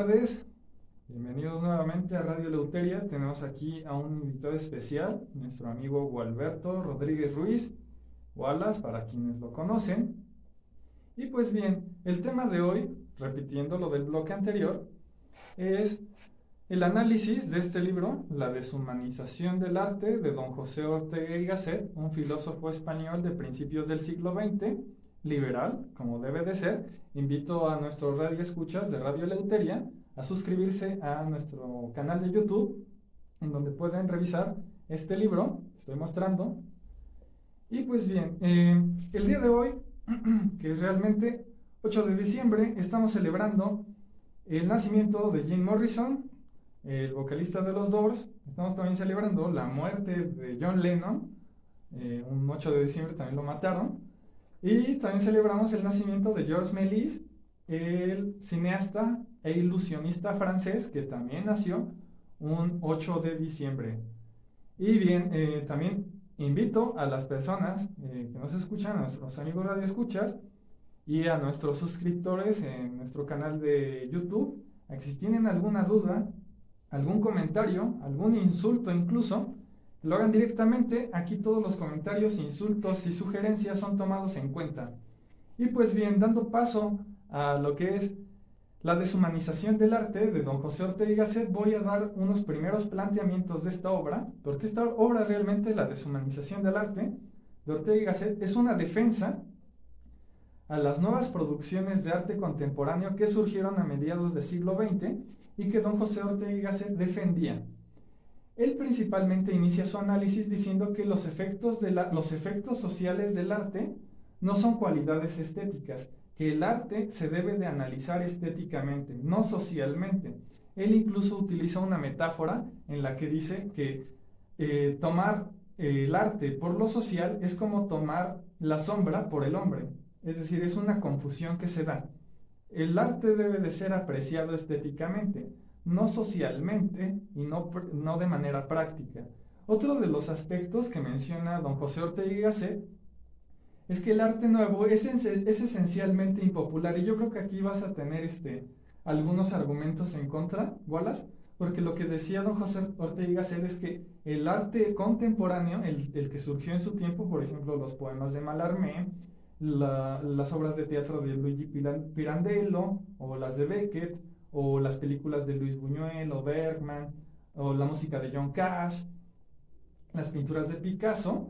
tardes, bienvenidos nuevamente a Radio Eleuteria. Tenemos aquí a un invitado especial, nuestro amigo Gualberto Rodríguez Ruiz, Wallace, para quienes lo conocen. Y pues bien, el tema de hoy, repitiendo lo del bloque anterior, es el análisis de este libro, La deshumanización del arte, de don José Ortega y Gasset, un filósofo español de principios del siglo XX, liberal, como debe de ser. Invito a nuestros radioescuchas de Radio Eleuteria a suscribirse a nuestro canal de YouTube, en donde pueden revisar este libro que estoy mostrando. Y pues bien, el día de hoy, que es realmente 8 de diciembre, estamos celebrando el nacimiento de Jim Morrison, el vocalista de los Doors. Estamos también celebrando la muerte de John Lennon, un 8 de diciembre también lo mataron. Y también celebramos el nacimiento de Georges Méliès, el cineasta e ilusionista francés, que también nació un 8 de diciembre. Y bien, también invito a las personas que nos escuchan, a nuestros amigos radioescuchas y a nuestros suscriptores en nuestro canal de YouTube, a que si tienen alguna duda, algún comentario, algún insulto incluso, lo hagan directamente. Aquí todos los comentarios, insultos y sugerencias son tomados en cuenta. Y pues bien, dando paso a lo que es la deshumanización del arte de don José Ortega y Gasset, voy a dar unos primeros planteamientos de esta obra, porque esta obra realmente, La deshumanización del arte de Ortega y Gasset, es una defensa a las nuevas producciones de arte contemporáneo que surgieron a mediados del siglo XX y que don José Ortega y Gasset defendía. Él principalmente inicia su análisis diciendo que los efectos sociales del arte no son cualidades estéticas, que el arte se debe de analizar estéticamente, no socialmente. Él incluso utiliza una metáfora en la que dice que tomar el arte por lo social es como tomar la sombra por el hombre. Es decir, es una confusión que se da. El arte debe de ser apreciado estéticamente, no socialmente y no de manera práctica. Otro de los aspectos que menciona don José Ortega y Gasset es que el arte nuevo es esencialmente impopular, y yo creo que aquí vas a tener algunos argumentos en contra, Wallace, porque lo que decía don José Ortega y Gasset es que el arte contemporáneo, el que surgió en su tiempo, por ejemplo los poemas de Mallarmé, las obras de teatro de Luigi Pirandello, o las de Beckett, o las películas de Luis Buñuel o Bergman, o la música de John Cash, las pinturas de Picasso,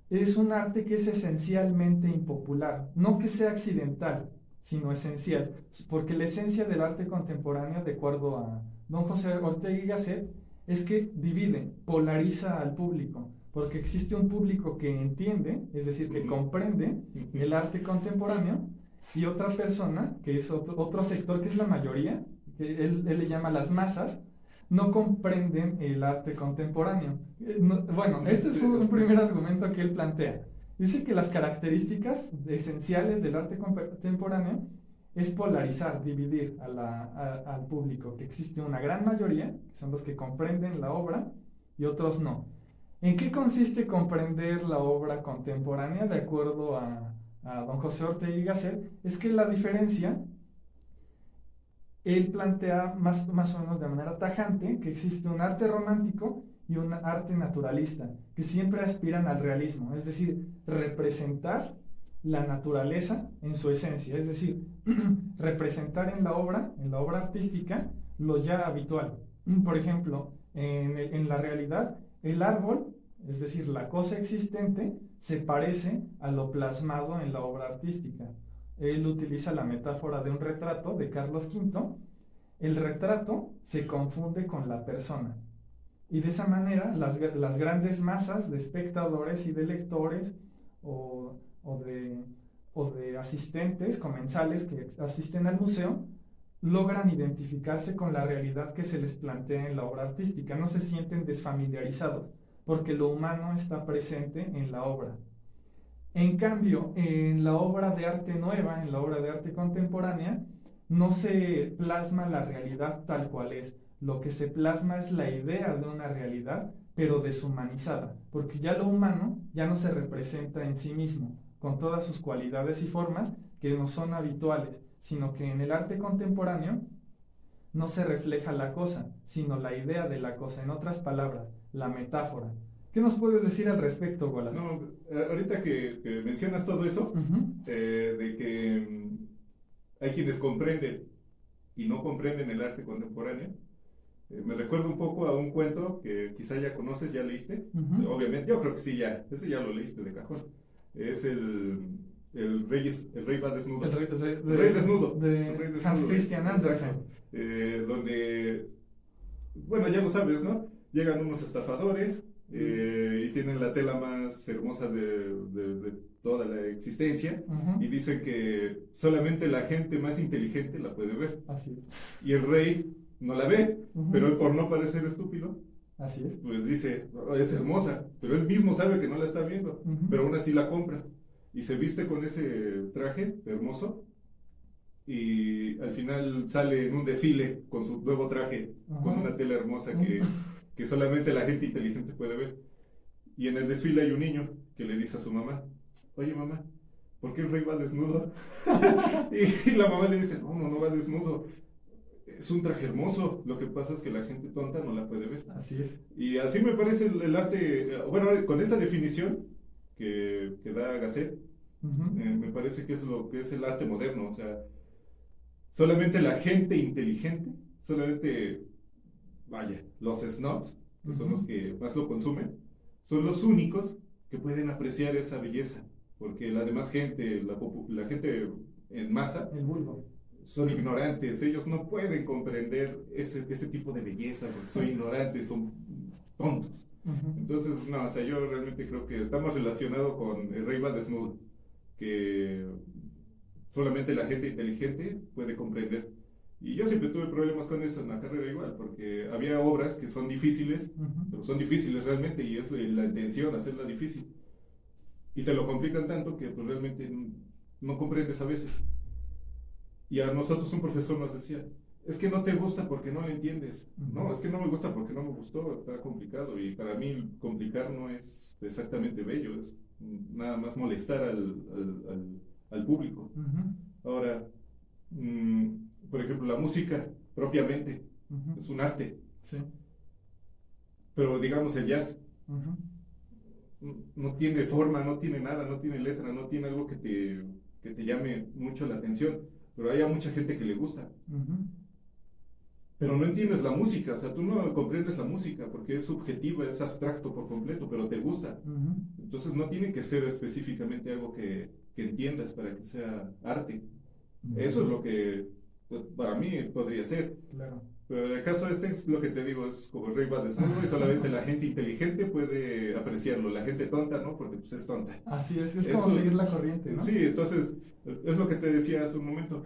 es un arte que es esencialmente impopular, no que sea accidental, sino esencial, porque la esencia del arte contemporáneo, de acuerdo a don José Ortega y Gasset, es que divide, polariza al público, porque existe un público que entiende, es decir, que comprende el arte contemporáneo, y otra persona, que es otro sector, que es la mayoría, que él le llama las masas, no comprenden el arte contemporáneo. Bueno, este es un primer argumento que él plantea. Dice que las características esenciales del arte contemporáneo es polarizar, dividir al público, que existe una gran mayoría, que son los que comprenden la obra, y otros no. ¿En qué consiste comprender la obra contemporánea? De acuerdo a don José Ortega y Gasset, es que la diferencia, él plantea más o menos de manera tajante que existe un arte romántico y un arte naturalista, que siempre aspiran al realismo, es decir, representar la naturaleza en su esencia, es decir, representar en la obra artística, lo ya habitual. Por ejemplo, en la realidad, el árbol, es decir, la cosa existente, se parece a lo plasmado en la obra artística. Él utiliza la metáfora de un retrato de Carlos V. El retrato se confunde con la persona, y de esa manera las grandes masas de espectadores y de lectores o de asistentes comensales que asisten al museo logran identificarse con la realidad que se les plantea en la obra artística. No se sienten desfamiliarizados porque lo humano está presente en la obra. En cambio, en la obra de arte nueva, en la obra de arte contemporánea, no se plasma la realidad tal cual es. Lo que se plasma es la idea de una realidad, pero deshumanizada, porque ya lo humano ya no se representa en sí mismo, con todas sus cualidades y formas que no son habituales, sino que en el arte contemporáneo no se refleja la cosa, sino la idea de la cosa. En otras palabras, la metáfora. ¿Qué nos puedes decir al respecto, Wallace? No, ahorita que mencionas todo eso, de que hay quienes comprenden y no comprenden el arte contemporáneo, me recuerda un poco a un cuento que quizá ya conoces, ya leíste. Obviamente, yo creo que sí, ese ya lo leíste de cajón. Es el rey va desnudo. El rey desnudo. De Hans Christian Andersen. Donde, bueno, ya lo sabes, ¿no? Llegan unos estafadores y tienen la tela más hermosa de toda la existencia y dicen que solamente la gente más inteligente la puede ver. Así es. Y el rey no la ve, pero él, por no parecer estúpido, así es, pues dice, oh, es hermosa, pero él mismo sabe que no la está viendo, pero aún así la compra y se viste con ese traje hermoso y al final sale en un desfile con su nuevo traje, con una tela hermosa que solamente la gente inteligente puede ver. Y en el desfile hay un niño que le dice a su mamá, oye mamá, ¿por qué el rey va desnudo? y la mamá le dice, no va desnudo, es un traje hermoso, lo que pasa es que la gente tonta no la puede ver. Así es. Y así me parece el arte, bueno, con esa definición que da Gasset, me parece que es lo que es el arte moderno, o sea, solamente la gente inteligente, solamente, vaya, los snobs, que son los que más lo consumen, son los únicos que pueden apreciar esa belleza, porque la demás gente, la gente en masa, el vulgo, son ignorantes, ellos no pueden comprender ese tipo de belleza, porque son ignorantes, son tontos. Entonces, no, o sea, yo realmente creo que estamos relacionados con el rey va desnudo, que solamente la gente inteligente puede comprender. Y yo siempre tuve problemas con eso en la carrera igual, porque había obras que son difíciles, pero son difíciles realmente, y es la intención hacerla difícil. Y te lo complican tanto que pues, realmente no comprendes a veces. Y a nosotros un profesor nos decía, es que no te gusta porque no lo entiendes. No, es que no me gusta porque no me gustó, está complicado. Y para mí complicar no es exactamente bello, es nada más molestar al público. Ahora, por ejemplo, la música propiamente es un arte. Sí. Pero digamos el jazz no tiene forma, no tiene nada, no tiene letra, no tiene algo que te llame mucho la atención. Pero hay a mucha gente que le gusta. Pero no entiendes la música, o sea, tú no comprendes la música porque es subjetiva, es abstracto por completo, pero te gusta. Entonces no tiene que ser específicamente algo que entiendas para que sea arte. Eso es lo que pues, para mí podría ser. Claro. Pero en el caso este es lo que te digo, es como el rey va desnudo y solamente la gente inteligente puede apreciarlo, la gente tonta no, porque pues es tonta. Así es como seguir la corriente, ¿no? Sí, entonces es lo que te decía hace un momento.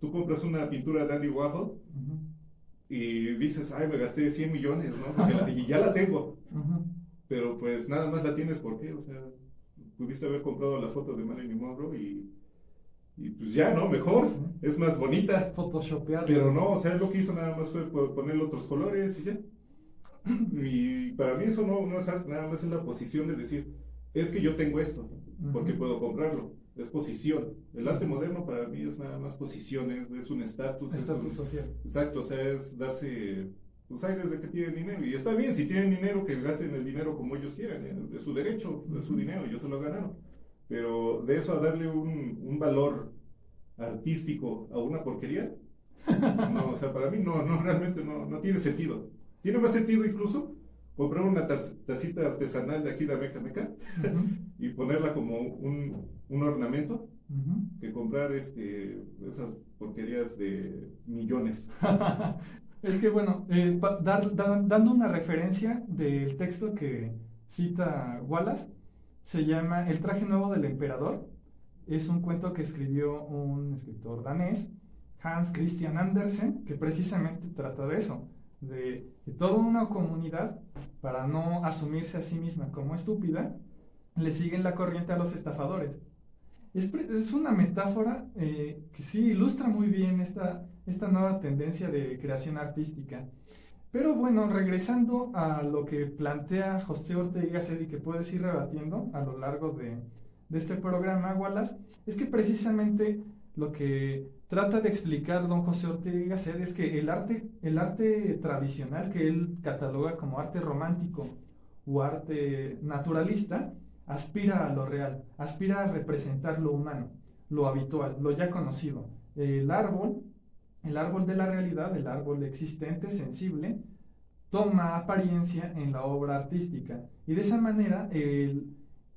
Tú compras una pintura de Andy Warhol y dices, ay, me gasté 100 millones, ¿no? Porque y ya la tengo. Pero pues nada más la tienes, ¿por qué? O sea, pudiste haber comprado la foto de Marilyn Monroe y pues ya, ¿no? Mejor, es más bonita. Photoshopear. Pero no, o sea, lo que hizo nada más fue ponerle otros colores y ya. Y para mí eso no es arte, nada más es la posición de decir, es que yo tengo esto, porque puedo comprarlo. Es posición. El arte moderno para mí es nada más posiciones, es un estatus. Estatus social. Exacto, o sea, es darse los aires de que tienen dinero. Y está bien, si tienen dinero, que gasten el dinero como ellos quieran. Es su derecho, es su dinero, ellos se lo ganaron. Pero de eso a darle un valor artístico a una porquería, no, o sea, para mí no realmente no tiene sentido. Tiene más sentido incluso comprar una tacita artesanal de aquí de Ameca Meca y ponerla como un ornamento que comprar esas porquerías de millones. Es que bueno, dando una referencia del texto que cita Wallace, se llama El traje nuevo del emperador. Es un cuento que escribió un escritor danés, Hans Christian Andersen, que precisamente trata de eso, de toda una comunidad, para no asumirse a sí misma como estúpida, le siguen la corriente a los estafadores. Es una metáfora que sí ilustra muy bien esta nueva tendencia de creación artística. Pero bueno, regresando a lo que plantea José Ortega y Gasset y que puedes ir rebatiendo a lo largo de este programa, Wallace, es que precisamente lo que trata de explicar don José Ortega y Gasset es que el arte tradicional que él cataloga como arte romántico o arte naturalista, aspira a lo real, aspira a representar lo humano, lo habitual, lo ya conocido. El árbol de la realidad, el árbol existente, sensible, toma apariencia en la obra artística. Y de esa manera el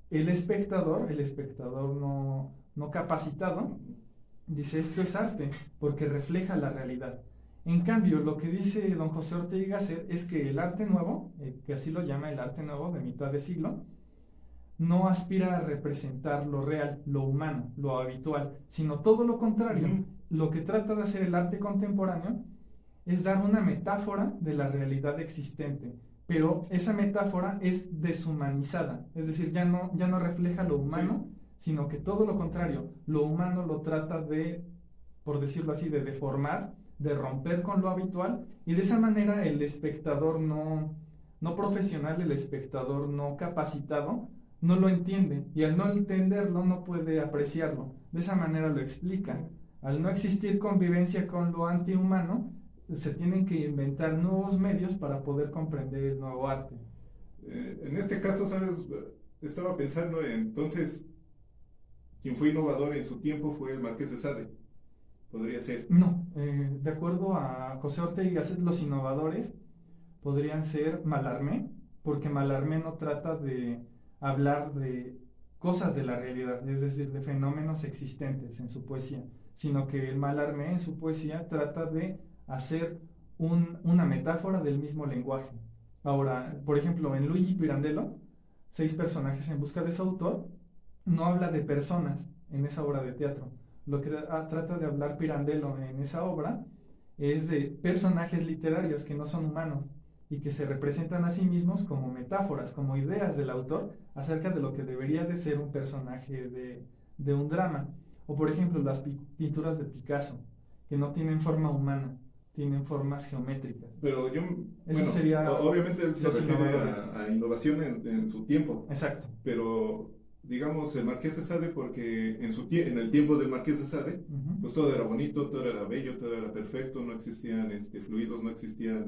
espectador no capacitado, dice esto es arte porque refleja la realidad. En cambio, lo que dice don José Ortega y Gasset es que el arte nuevo, que así lo llama el arte nuevo de mitad de siglo, no aspira a representar lo real, lo humano, lo habitual, sino todo lo contrario. Lo que trata de hacer el arte contemporáneo es dar una metáfora de la realidad existente, pero esa metáfora es deshumanizada, es decir, ya no refleja lo humano, sino que todo lo contrario, lo humano lo trata de, por decirlo así, de deformar, de romper con lo habitual, y de esa manera el espectador no profesional, el espectador no capacitado, no lo entiende, y al no entenderlo no puede apreciarlo. De esa manera lo explica. Al no existir convivencia con lo antihumano, se tienen que inventar nuevos medios para poder comprender el nuevo arte. En este caso, ¿sabes? Estaba pensando entonces, quien fue innovador en su tiempo fue el Marqués de Sade. Podría ser. No, de acuerdo a José Ortega y Gasset, los innovadores podrían ser Mallarmé, porque Mallarmé no trata de hablar de cosas de la realidad, es decir, de fenómenos existentes en su poesía, sino que el Mallarmé en su poesía trata de hacer una metáfora del mismo lenguaje. Ahora, por ejemplo, en Luigi Pirandello, 6 personajes en busca de su autor, no habla de personas en esa obra de teatro. Lo que trata de hablar Pirandello en esa obra es de personajes literarios que no son humanos y que se representan a sí mismos como metáforas, como ideas del autor acerca de lo que debería de ser un personaje de un drama. O por ejemplo las pinturas de Picasso, que no tienen forma humana, tienen formas geométricas. Pero Eso sería obviamente él se refiere a innovación en su tiempo. Exacto. Pero digamos el Marqués de Sade, porque en el tiempo del Marqués de Sade, pues todo era bonito, todo era bello, todo era perfecto, no existían fluidos, no existían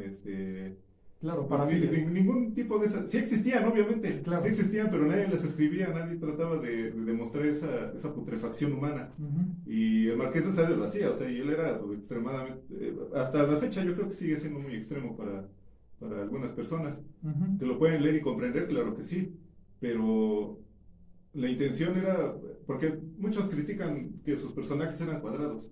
claro, pues, ningún tipo de esas. Sí existían, obviamente, sí, claro. Sí existían, pero nadie las escribía, nadie trataba de demostrar esa putrefacción humana. Y el Marqués de Sade lo hacía, o sea, y él era extremadamente, hasta la fecha yo creo que sigue siendo muy extremo para algunas personas, que lo pueden leer y comprender, claro que sí, pero la intención era, porque muchos critican que sus personajes eran cuadrados,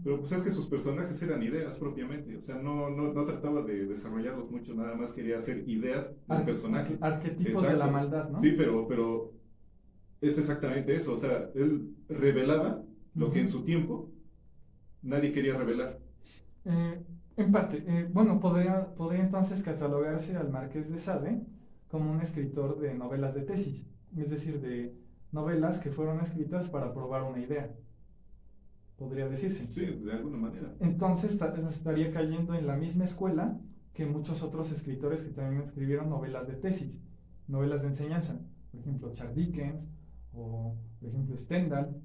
pero pues es que sus personajes eran ideas propiamente, o sea, no trataba de desarrollarlos mucho, nada más quería hacer ideas del personaje. Arquetipos de la maldad, ¿no? Sí, pero es exactamente eso, o sea, él revelaba lo que en su tiempo nadie quería revelar. En parte, bueno, podría entonces catalogarse al Marqués de Sade como un escritor de novelas de tesis, es decir, de novelas que fueron escritas para probar una idea, podría decirse. Sí, de alguna manera. Entonces estaría cayendo en la misma escuela que muchos otros escritores que también escribieron novelas de tesis, novelas de enseñanza, por ejemplo Charles Dickens o por ejemplo Stendhal,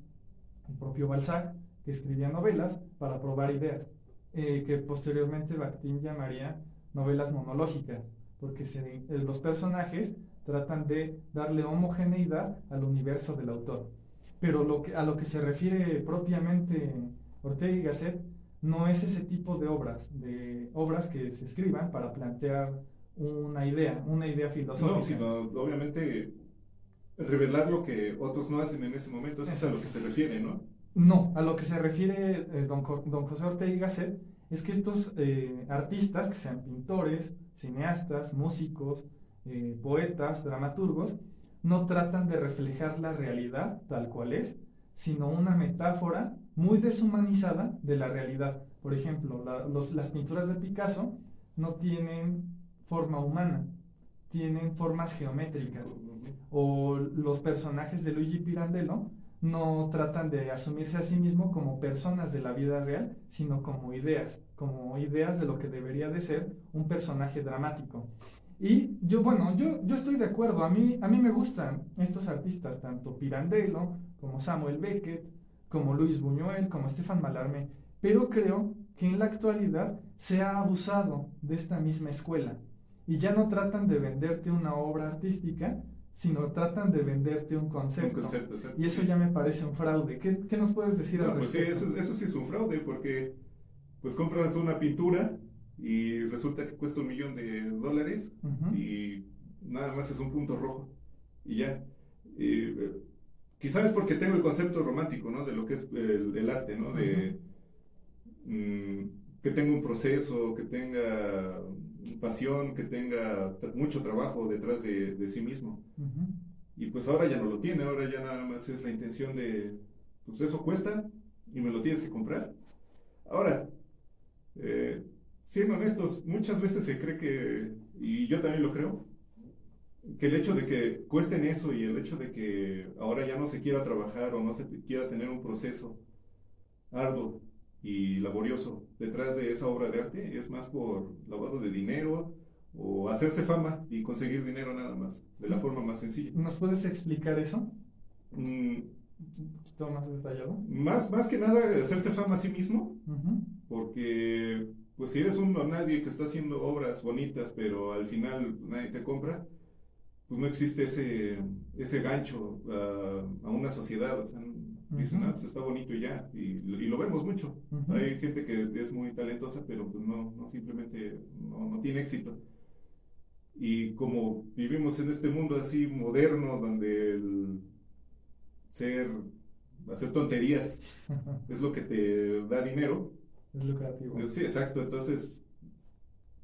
el propio Balzac, que escribía novelas para probar ideas, que posteriormente Bakhtin llamaría novelas monológicas, porque los personajes tratan de darle homogeneidad al universo del autor. Pero a lo que se refiere propiamente Ortega y Gasset no es ese tipo de obras que se escriban para plantear una idea filosófica. No, sino obviamente revelar lo que otros no hacen en ese momento, eso es a lo que se refiere, ¿no? No, a lo que se refiere don José Ortega y Gasset es que estos artistas, que sean pintores, cineastas, músicos, poetas, dramaturgos, no tratan de reflejar la realidad tal cual es, sino una metáfora muy deshumanizada de la realidad. Por ejemplo, las pinturas de Picasso no tienen forma humana, tienen formas geométricas. O los personajes de Luigi Pirandello no tratan de asumirse a sí mismo como personas de la vida real, sino como ideas de lo que debería de ser un personaje dramático. Y yo estoy de acuerdo, a mí me gustan estos artistas, tanto Pirandello como Samuel Beckett, como Luis Buñuel, como Stefan Mallarmé, pero creo que en la actualidad se ha abusado de esta misma escuela y ya no tratan de venderte una obra artística, sino tratan de venderte un concepto. Un concepto, exacto. Y eso ya me parece un fraude. ¿Qué nos puedes decir al Pues sí, respecto? eso sí es un fraude, porque pues compras una pintura y resulta que cuesta $1,000,000 y nada más es un punto rojo y ya. Quizás es porque tengo el concepto romántico, ¿no? De lo que es el arte, ¿no? De que tenga un proceso, que tenga pasión, que tenga mucho trabajo detrás de sí mismo. Y pues ahora ya no lo tiene, ahora ya nada más es la intención de, pues eso cuesta y me lo tienes que comprar. Ahora, siendo honestos, muchas veces se cree que, y yo también lo creo, que el hecho de que cuesten eso y el hecho de que ahora ya no se quiera trabajar o no se quiera tener un proceso arduo y laborioso detrás de esa obra de arte es más por lavado de dinero o hacerse fama y conseguir dinero nada más, de la forma más sencilla. ¿Nos puedes explicar eso? Mm, Un poquito más detallado. más que nada hacerse fama a sí mismo, porque pues si eres un don nadie que está haciendo obras bonitas pero al final nadie te compra, pues no existe ese gancho a una sociedad, o sea, dicen, pues está bonito y ya, y lo vemos mucho. Hay gente que es muy talentosa, pero pues no simplemente no tiene éxito. Y como vivimos en este mundo así moderno, donde hacer tonterías es lo que te da dinero. Es lucrativo. Sí, exacto, entonces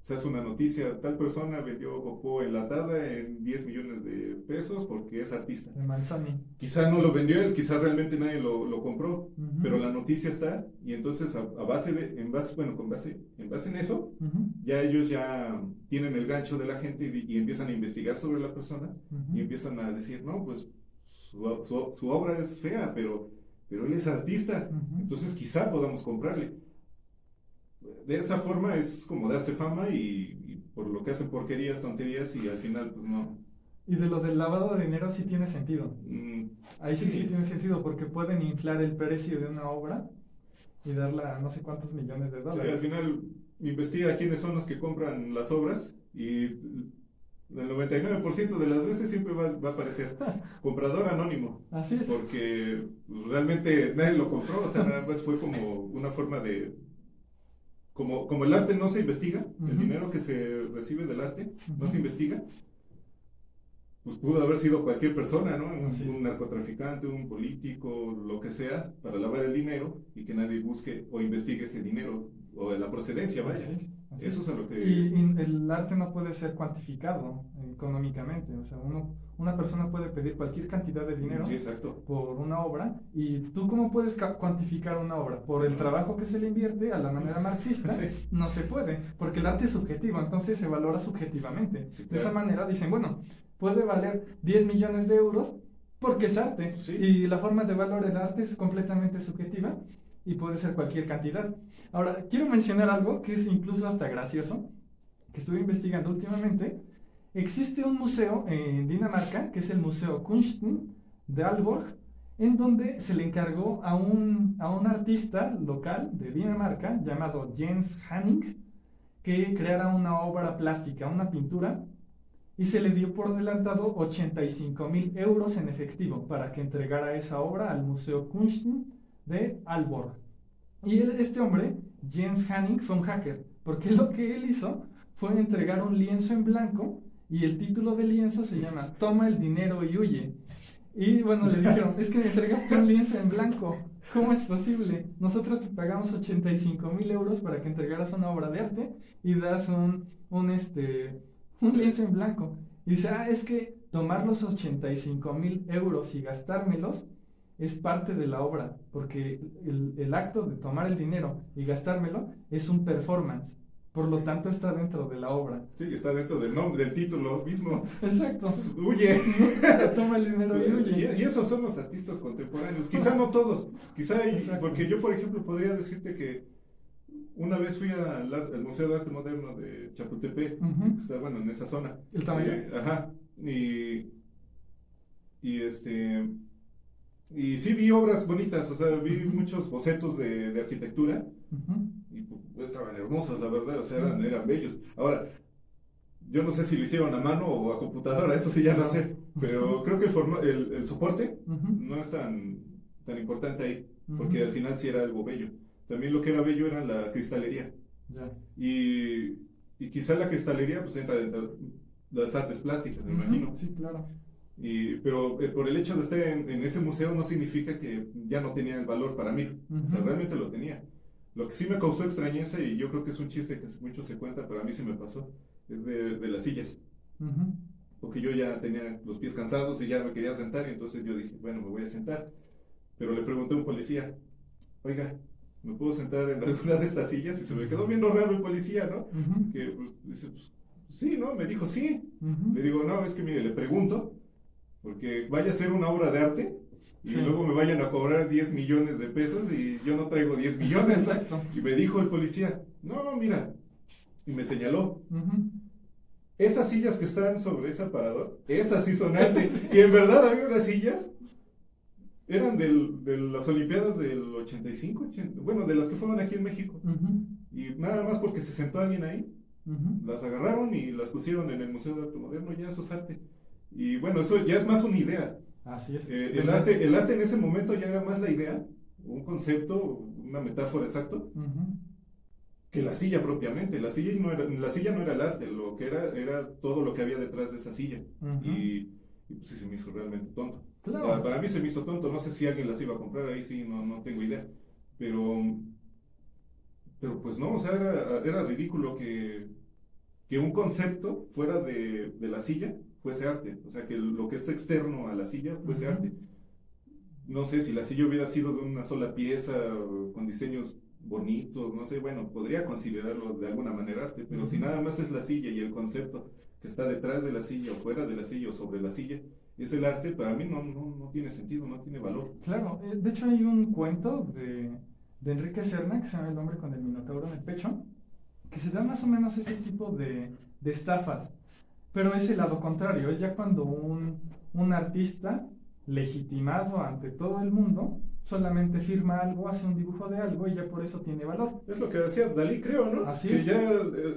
se hace una noticia, tal persona vendió popó enlatada en 10 millones de pesos porque es artista. De Manzani. Quizá no lo vendió él, quizá realmente nadie lo compró, pero la noticia está y entonces en base en eso, ya ellos ya tienen el gancho de la gente y empiezan a investigar sobre la persona y empiezan a decir, no, pues su obra es fea, pero él es artista, entonces quizá podamos comprarle. De esa forma es como darse fama y por lo que hacen porquerías, tonterías y al final pues no. Y de lo del lavado de dinero sí tiene sentido. Ahí sí tiene sentido porque pueden inflar el precio de una obra y darla a no sé cuántos millones de dólares. Sí, al final investiga quiénes son los que compran las obras y el 99% de las veces siempre va a aparecer comprador anónimo. Así es. Porque realmente nadie lo compró, o sea, nada más fue como una forma de... Como el arte no se investiga, el dinero que se recibe del arte no se investiga, pues pudo haber sido cualquier persona, ¿no? Un narcotraficante, un político, lo que sea, para lavar el dinero y que nadie busque o investigue ese dinero o la procedencia, vaya. Eso es a lo que... Y el arte no puede ser cuantificado económicamente, o sea, una persona puede pedir cualquier cantidad de dinero por una obra y tú ¿cómo puedes cuantificar una obra? Por el trabajo que se le invierte a la manera marxista, no se puede, porque el arte es subjetivo, entonces se valora subjetivamente. De esa manera dicen, bueno, puede valer 10 millones de euros porque es arte y la forma de valorar el arte es completamente subjetiva y puede ser cualquier cantidad. Ahora, quiero mencionar algo que es incluso hasta gracioso, que estuve investigando últimamente. Existe un museo en Dinamarca, que es el Museo Kunsten de Aalborg, en donde se le encargó a un artista local de Dinamarca, llamado Jens Hanning, que creara una obra plástica, una pintura, y se le dio por adelantado 85.000 euros en efectivo para que entregara esa obra al Museo Kunsten de Aalborg. Y este hombre, Jens Hanning, fue un hacker, porque lo que él hizo fue entregar un lienzo en blanco y el título del lienzo se llama Toma el dinero y huye. Y bueno, le dijeron, es que me entregaste un lienzo en blanco, ¿cómo es posible? Nosotros te pagamos 85.000 euros para que entregaras una obra de arte y das un lienzo en blanco. Y dice, es que tomar los 85.000 euros y gastármelos es parte de la obra, porque el acto de tomar el dinero y gastármelo es un performance, por lo tanto está dentro de la obra. Sí, está dentro del nombre, del título mismo. Exacto. Huye. Toma el dinero y huye. Y esos son los artistas contemporáneos, quizá no todos, porque yo por ejemplo podría decirte que una vez fui al Museo de Arte Moderno de Chapultepec, que está bueno en esa zona. ¿El tamaño? Y sí vi obras bonitas, o sea, vi muchos bocetos de arquitectura Y pues, estaban hermosos, la verdad, o sea, eran bellos. Ahora, yo no sé si lo hicieron a mano o a computadora, eso sí ya no sé, pero creo que el soporte no es tan importante ahí, porque al final sí era algo bello. También lo que era bello era la cristalería. Ya. Y quizá la cristalería pues entra dentro de las artes plásticas, me imagino. Sí, claro. Pero por el hecho de estar en ese museo no significa que ya no tenía el valor para mí. O sea, realmente lo tenía. Lo que sí me causó extrañeza, y yo creo que es un chiste que mucho se cuenta, pero a mí sí me pasó, es de las sillas. Porque yo ya tenía los pies cansados y ya me quería sentar, y entonces yo dije, bueno, me voy a sentar. Pero le pregunté a un policía, oiga, ¿me puedo sentar en alguna de estas sillas? Y se me quedó viendo raro el policía, ¿no? Que pues, dice, pues, sí, ¿no? Me dijo, sí. Le digo, no, es que mire, le pregunto, porque vaya a ser una obra de arte y luego me vayan a cobrar 10 millones de pesos y yo no traigo 10 millones. Exacto. Y me dijo el policía, no, mira, y me señaló. Esas sillas que están sobre ese aparador, esas sí son arte. Y en verdad había unas sillas, eran de las Olimpiadas del 85, 80, bueno, de las que fueron aquí en México. Y nada más porque se sentó alguien ahí, las agarraron y las pusieron en el Museo de Arte Moderno, ya eso es arte. Y bueno, eso ya es más una idea. Así es. El arte en ese momento ya era más la idea, un concepto, una metáfora exacto, que la silla propiamente. La silla no era el arte, lo que era todo lo que había detrás de esa silla. Y pues sí se me hizo realmente tonto. Claro. Para mí se me hizo tonto, no sé si alguien las iba a comprar, ahí sí no tengo idea. Pero pues no, o sea, era ridículo que un concepto fuera de la silla fuese arte, o sea, que lo que es externo a la silla fuese arte. No sé, si la silla hubiera sido de una sola pieza, con diseños bonitos, no sé, bueno, podría considerarlo de alguna manera arte, pero si nada más es la silla y el concepto que está detrás de la silla o fuera de la silla o sobre la silla, es el arte, para mí no tiene sentido, no tiene valor. Claro, de hecho hay un cuento de Enrique Serna que se llama El hombre con el minotauro en el pecho, que se da más o menos ese tipo de estafas, pero es el lado contrario, es ya cuando un artista legitimado ante todo el mundo solamente firma algo, hace un dibujo de algo y ya por eso tiene valor. Es lo que decía Dalí, creo, ¿no? Así que es. ya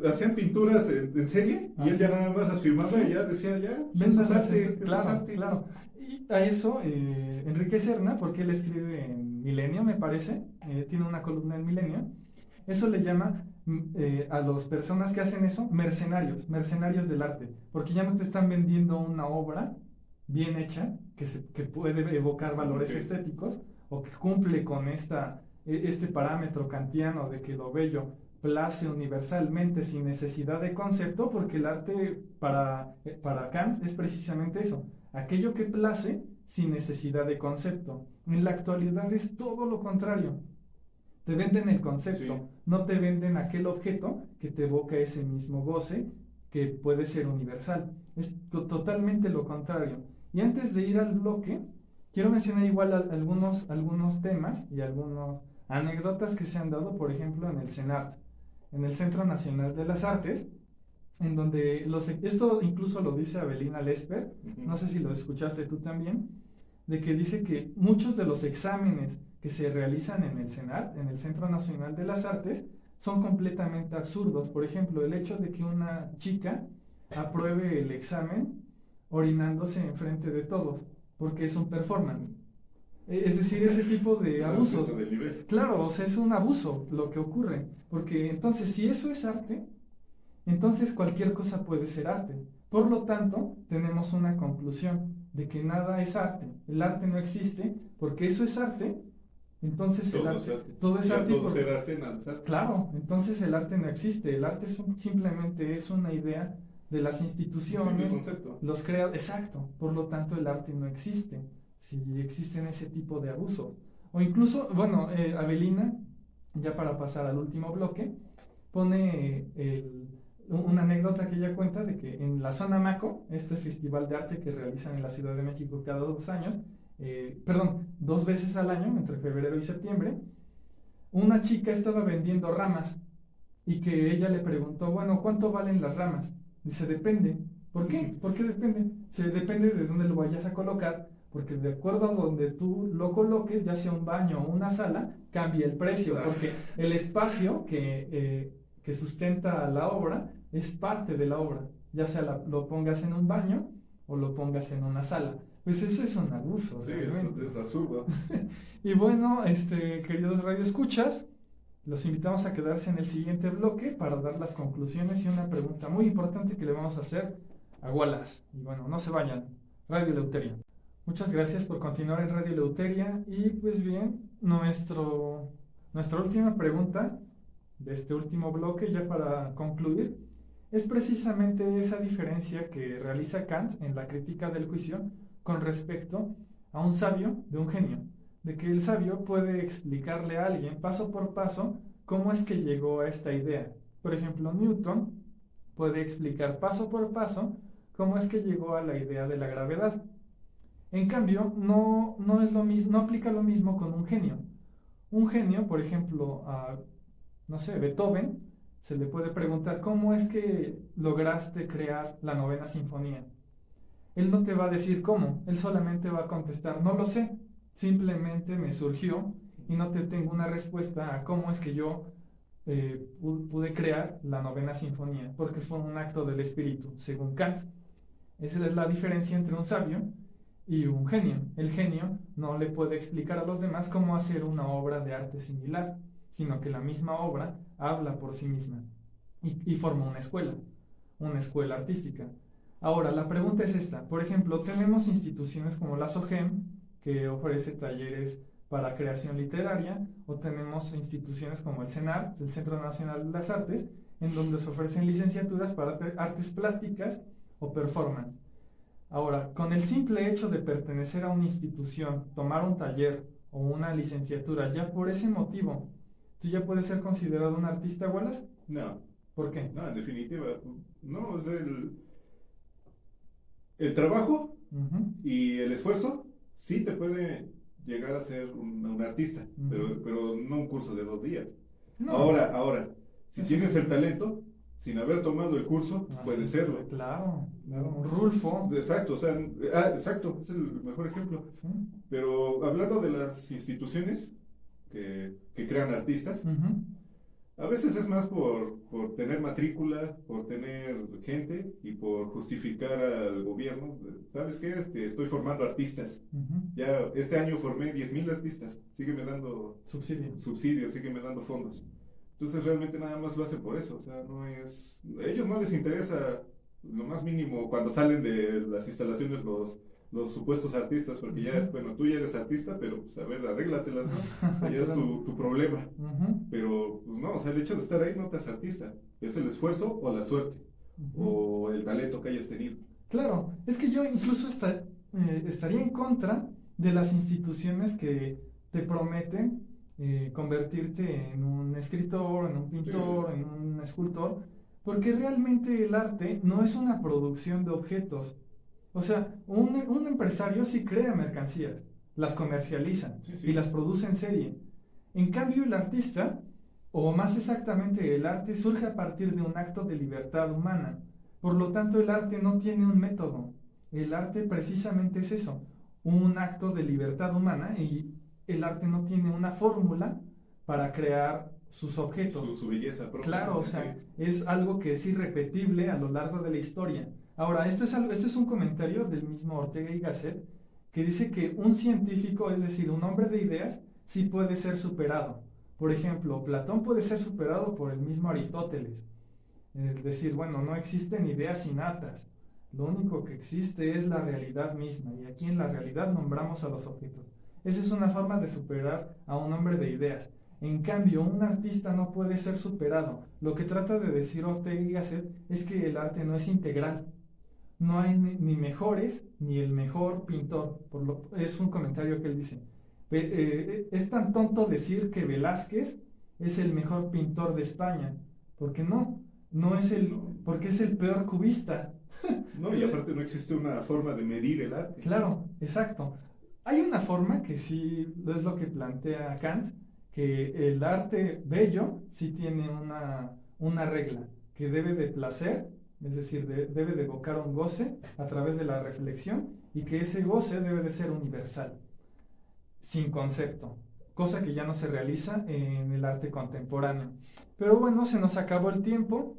hacían pinturas en serie y él ya nada más las firmaba y ya decía, ya, eso es arte, claro, eso es arte. Claro. Y a eso, Enrique Serna, porque él escribe en Milenio, me parece, tiene una columna en Milenio, eso le llama a las personas que hacen eso mercenarios del arte, porque ya no te están vendiendo una obra bien hecha, que puede evocar valores estéticos, o que cumple con este parámetro kantiano de que lo bello place universalmente sin necesidad de concepto, porque el arte para Kant es precisamente eso, aquello que place sin necesidad de concepto. En la actualidad es todo lo contrario. Te venden el concepto, no te venden aquel objeto que te evoca ese mismo goce que puede ser universal. Es totalmente lo contrario. Y antes de ir al bloque, quiero mencionar igual algunos temas y algunas anécdotas que se han dado, por ejemplo, en el CENART, en el Centro Nacional de las Artes, en donde esto incluso lo dice Avelina Lesper, no sé si lo escuchaste tú también, de que dice que muchos de los exámenes que se realizan en el CENART, en el Centro Nacional de las Artes, son completamente absurdos. Por ejemplo, el hecho de que una chica apruebe el examen orinándose enfrente de todos, porque es un performance. Es decir, ese tipo de abusos. Claro, o sea, es un abuso lo que ocurre, porque entonces si eso es arte, entonces cualquier cosa puede ser arte. Por lo tanto, tenemos una conclusión de que nada es arte. El arte no existe porque eso es arte. Entonces todo es arte. Todo es arte. Todo ser arte, nada es arte. Claro, entonces el arte no existe. El arte simplemente es una idea de las instituciones. Los crea. Exacto. Por lo tanto, el arte no existe. Si existen ese tipo de abusos. O incluso, bueno, Avelina, ya para pasar al último bloque, pone una anécdota que ella cuenta de que en la Zona Maco, este festival de arte que realizan en la Ciudad de México cada 2 años, 2 veces al año, entre febrero y septiembre, una chica estaba vendiendo ramas y que ella le preguntó, bueno, ¿cuánto valen las ramas? Dice, depende. ¿Por qué? ¿Por qué depende? Depende de dónde lo vayas a colocar, porque de acuerdo a donde tú lo coloques, ya sea un baño o una sala, cambia el precio, Claro. porque el espacio que sustenta la obra es parte de la obra, ya sea lo pongas en un baño o lo pongas en una sala. Pues eso es un abuso, Sí, realmente. es absurdo. Y bueno, queridos radioescuchas, los invitamos a quedarse en el siguiente bloque para dar las conclusiones y una pregunta muy importante que le vamos a hacer a Wallace. Y bueno, no se vayan. Radio Eleuteria. Muchas gracias por continuar en Radio Eleuteria. Y pues bien, nuestra última pregunta de este último bloque, ya para concluir, es precisamente esa diferencia que realiza Kant en la crítica del juicio con respecto a un sabio de un genio, de que el sabio puede explicarle a alguien paso por paso cómo es que llegó a esta idea. Por ejemplo, Newton puede explicar paso por paso cómo es que llegó a la idea de la gravedad. En cambio, no es lo mismo, no aplica lo mismo con un genio. Un genio, por ejemplo, no sé, Beethoven, se le puede preguntar cómo es que lograste crear la novena sinfonía. Él no te va a decir cómo, él solamente va a contestar, no lo sé, simplemente me surgió y no te tengo una respuesta a cómo es que yo pude crear la novena sinfonía, porque fue un acto del espíritu, según Kant. Esa es la diferencia entre un sabio y un genio. El genio no le puede explicar a los demás cómo hacer una obra de arte similar, sino que la misma obra habla por sí misma y forma una escuela artística. Ahora, la pregunta es esta. Por ejemplo, tenemos instituciones como la SOGEM, que ofrece talleres para creación literaria, o tenemos instituciones como el CENAR, el Centro Nacional de las Artes, en donde se ofrecen licenciaturas para artes plásticas o performance. Ahora, con el simple hecho de pertenecer a una institución, tomar un taller o una licenciatura, ya por ese motivo, ¿tú ya puedes ser considerado un artista, Wallace? No, ¿Por qué? no, en definitiva, no, o sea, el trabajo y el esfuerzo sí te puede llegar a ser un artista, pero no un curso de 2 días. No. Ahora, si Eso tienes sí. el talento, sin haber tomado el curso, puedes sí, serlo. Claro, Rulfo. Exacto, o sea, exacto, es el mejor ejemplo. Sí. Pero hablando de las instituciones que crean artistas, a veces es más por tener matrícula, por tener gente y por justificar al gobierno. ¿Sabes qué? Estoy formando artistas. Ya este año formé 10,000 artistas. Sígueme dando subsidios, sígueme dando fondos. Entonces realmente nada más lo hacen por eso. O sea, no es... A ellos no les interesa lo más mínimo cuando salen de las instalaciones los supuestos artistas, porque ya, bueno, tú ya eres artista, pero pues a ver, arréglatelas, ¿no? O sea, ya es tu problema. Pero, pues no, o sea, el hecho de estar ahí no te hace artista. Es el esfuerzo o la suerte, o el talento que hayas tenido. Claro, es que yo incluso estaría en contra de las instituciones que te prometen convertirte en un escritor, en un pintor, en un escultor, porque realmente el arte no es una producción de objetos. O sea, un empresario sí crea mercancías, las comercializa y las produce en serie. En cambio, el artista, o más exactamente el arte, surge a partir de un acto de libertad humana. Por lo tanto, el arte no tiene un método. El arte precisamente es eso, un acto de libertad humana, y el arte no tiene una fórmula para crear sus objetos. Su belleza propia. Claro, o sea, es algo que es irrepetible a lo largo de la historia. Ahora, esto es un comentario del mismo Ortega y Gasset, que dice que un científico, es decir, un hombre de ideas, sí puede ser superado. Por ejemplo, Platón puede ser superado por el mismo Aristóteles. Es decir, bueno, no existen ideas innatas. Lo único que existe es la realidad misma, y aquí en la realidad nombramos a los objetos. Esa es una forma de superar a un hombre de ideas. En cambio, un artista no puede ser superado. Lo que trata de decir Ortega y Gasset es que el arte no es integral. No hay ni mejores ni el mejor pintor. Es un comentario que él dice. Es tan tonto decir que Velázquez es el mejor pintor de España, porque porque es el peor cubista. No, y aparte no existe una forma de medir el arte. Claro, exacto. Hay una forma que sí es lo que plantea Kant, que el arte bello sí tiene una regla, que debe de placer es decir, debe de evocar un goce a través de la reflexión y que ese goce debe de ser universal, sin concepto, cosa que ya no se realiza en el arte contemporáneo. Pero bueno, se nos acabó el tiempo.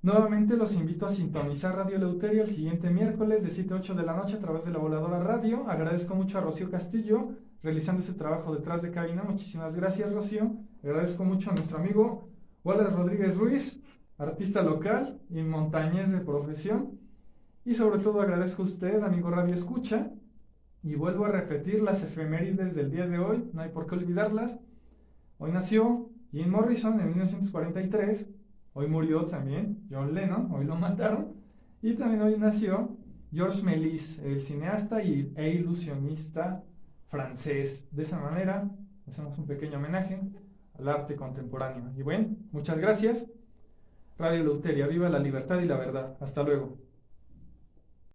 Nuevamente los invito a sintonizar Radio Eleuteria el siguiente miércoles de 7 a 8 de la noche a través de la Voladora Radio. Agradezco mucho a Rocío Castillo realizando ese trabajo detrás de cabina. Muchísimas gracias, Rocío. Agradezco mucho a nuestro amigo Wallace Rodríguez Ruiz, artista local y montañés de profesión. Y sobre todo agradezco a usted, amigo Radio Escucha. Y vuelvo a repetir las efemérides del día de hoy, no hay por qué olvidarlas. Hoy nació Jim Morrison en 1943. Hoy murió también John Lennon, hoy lo mataron. Y también hoy nació Georges Méliès, el cineasta e ilusionista francés. De esa manera, hacemos un pequeño homenaje al arte contemporáneo. Y bueno, muchas gracias. Radio Eleuteria, viva la libertad y la verdad. Hasta luego.